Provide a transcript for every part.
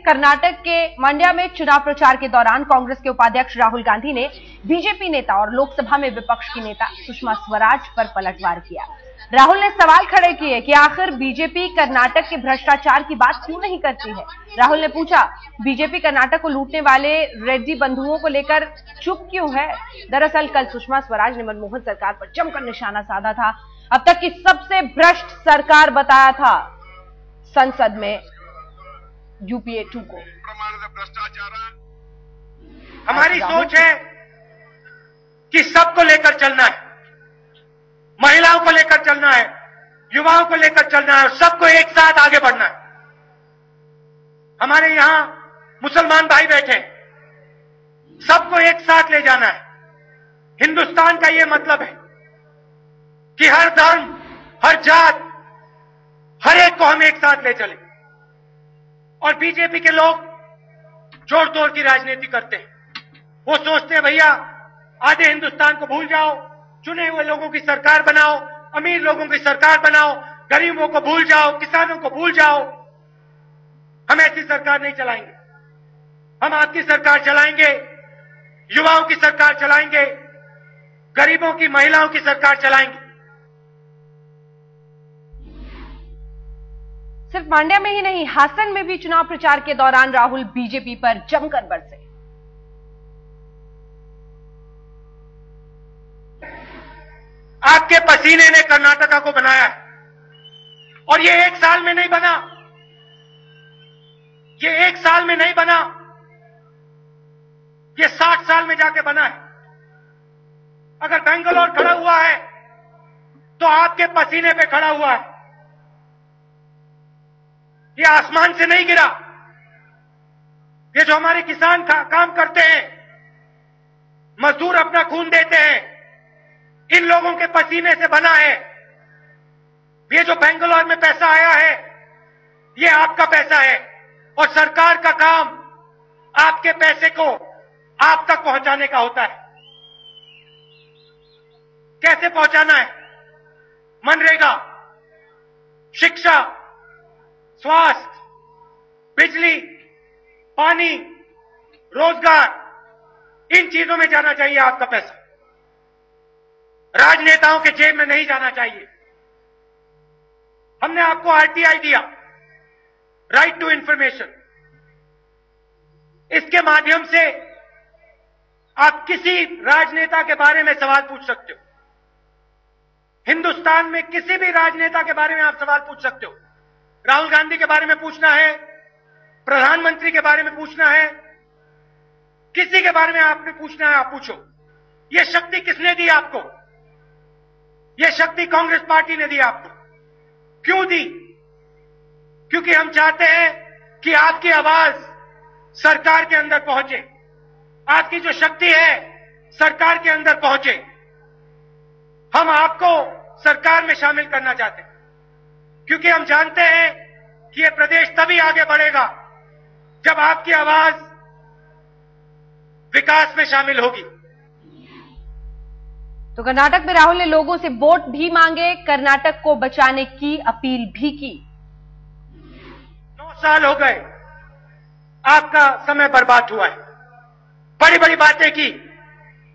कर्नाटक के मंड्या में चुनाव प्रचार के दौरान कांग्रेस के उपाध्यक्ष राहुल गांधी ने बीजेपी नेता और लोकसभा में विपक्ष की नेता सुषमा स्वराज पर पलटवार किया। राहुल ने सवाल खड़े किए कि आखिर बीजेपी कर्नाटक के भ्रष्टाचार की बात क्यों नहीं करती है। राहुल ने पूछा, बीजेपी कर्नाटक को लूटने वाले रेड्डी बंधुओं को लेकर चुप क्यों है। दरअसल कल सुषमा स्वराज ने मनमोहन सरकार पर जमकर निशाना साधा था। अब तक की सबसे भ्रष्ट सरकार बताया था संसद में यूपीए 2 को। हमारी सोच है कि सबको लेकर चलना है, महिलाओं को लेकर चलना है, युवाओं को लेकर चलना है और सबको एक साथ आगे बढ़ना है। हमारे यहां मुसलमान भाई बैठे, सबको एक साथ ले जाना है। हिंदुस्तान का ये मतलब है कि हर धर्म, हर जात, हर एक को हम एक साथ ले चले। और बीजेपी के लोग जोड़ तोड़ की राजनीति करते हैं। वो सोचते हैं भैया आधे हिंदुस्तान को भूल जाओ, चुने हुए लोगों की सरकार बनाओ, अमीर लोगों की सरकार बनाओ, गरीबों को भूल जाओ, किसानों को भूल जाओ। हम ऐसी सरकार नहीं चलाएंगे। हम आपकी सरकार चलाएंगे, युवाओं की सरकार चलाएंगे, गरीबों की, महिलाओं की सरकार चलाएंगे। सिर्फ मांड्या में ही नहीं, हासन में भी चुनाव प्रचार के दौरान राहुल बीजेपी पर जमकर बरसे। आपके पसीने ने कर्नाटका को बनाया है और ये एक साल में नहीं बना, ये एक साल में नहीं बना, ये 60 साल में जाके बना है। अगर बेंगलोर खड़ा हुआ है तो आपके पसीने पे खड़ा हुआ है। ये आसमान से नहीं गिरा। ये जो हमारे किसान काम करते हैं, मजदूर अपना खून देते हैं, इन लोगों के पसीने से बना है। ये जो बेंगलोर में पैसा आया है, ये आपका पैसा है और सरकार का काम आपके पैसे को आप तक पहुंचाने का होता है। कैसे पहुंचाना है? मनरेगा, शिक्षा, स्वास्थ्य, बिजली, पानी, रोजगार, इन चीजों में जाना चाहिए आपका पैसा। राजनेताओं के जेब में नहीं जाना चाहिए। हमने आपको आरटीआई दिया, राइट टू इंफॉर्मेशन। इसके माध्यम से आप किसी राजनेता के बारे में सवाल पूछ सकते हो। हिंदुस्तान में किसी भी राजनेता के बारे में आप सवाल पूछ सकते हो। राहुल गांधी के बारे में पूछना है, प्रधानमंत्री के बारे में पूछना है, किसी के बारे में आपने पूछना है, आप पूछो। यह शक्ति किसने दी आपको? यह शक्ति कांग्रेस पार्टी ने दी आपको। क्यों दी? क्योंकि हम चाहते हैं कि आपकी आवाज सरकार के अंदर पहुंचे, आपकी जो शक्ति है सरकार के अंदर पहुंचे। हम आपको सरकार में शामिल करना चाहते हैं क्योंकि हम जानते हैं कि यह प्रदेश तभी आगे बढ़ेगा जब आपकी आवाज विकास में शामिल होगी। तो कर्नाटक में राहुल ने लोगों से वोट भी मांगे, कर्नाटक को बचाने की अपील भी की। 9 साल हो गए, आपका समय बर्बाद हुआ है। बड़ी बड़ी बातें की,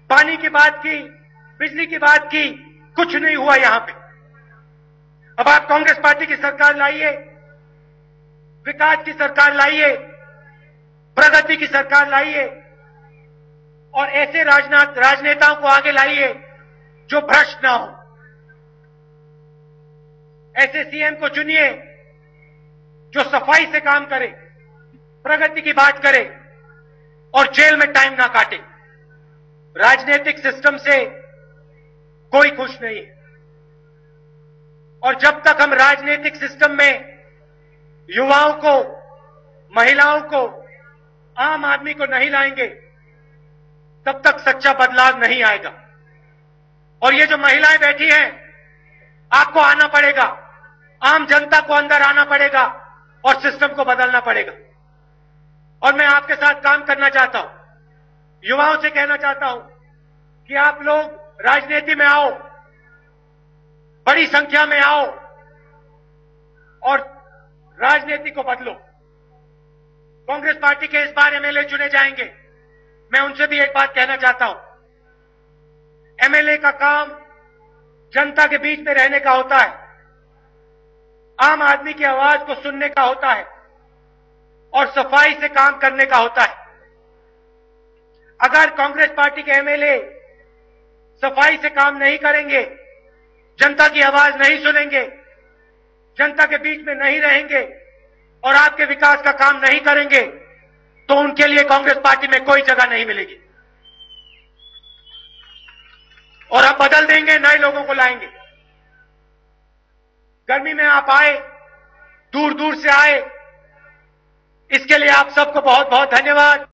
पानी की बात की, बिजली की बात की, कुछ नहीं हुआ यहां पे। अब आप कांग्रेस पार्टी की सरकार लाइए, विकास की सरकार लाइए, प्रगति की सरकार लाइए और ऐसे राजनेताओं को आगे लाइए जो भ्रष्ट ना हो। ऐसे सीएम को चुनिए जो सफाई से काम करे, प्रगति की बात करे और जेल में टाइम ना काटे। राजनीतिक सिस्टम से कोई खुश नहीं है और जब तक हम राजनीतिक सिस्टम में युवाओं को, महिलाओं को, आम आदमी को नहीं लाएंगे तब तक सच्चा बदलाव नहीं आएगा। और ये जो महिलाएं बैठी हैं, आपको आना पड़ेगा, आम जनता को अंदर आना पड़ेगा और सिस्टम को बदलना पड़ेगा। और मैं आपके साथ काम करना चाहता हूं, युवाओं से कहना चाहता हूं कि आप लोग राजनीति में आओ, बड़ी संख्या में आओ और राजनीति को बदलो। कांग्रेस पार्टी के इस बार एमएलए चुने जाएंगे, मैं उनसे भी एक बात कहना चाहता हूं। एमएलए का काम जनता के बीच में रहने का होता है, आम आदमी की आवाज को सुनने का होता है और सफाई से काम करने का होता है। अगर कांग्रेस पार्टी के एमएलए सफाई से काम नहीं करेंगे, जनता की आवाज नहीं सुनेंगे, जनता के बीच में नहीं रहेंगे और आपके विकास का काम नहीं करेंगे, तो उनके लिए कांग्रेस पार्टी में कोई जगह नहीं मिलेगी। और हम बदल देंगे, नए लोगों को लाएंगे। गर्मी में आप आए, दूर दूर से आए, इसके लिए आप सबको बहुत बहुत धन्यवाद।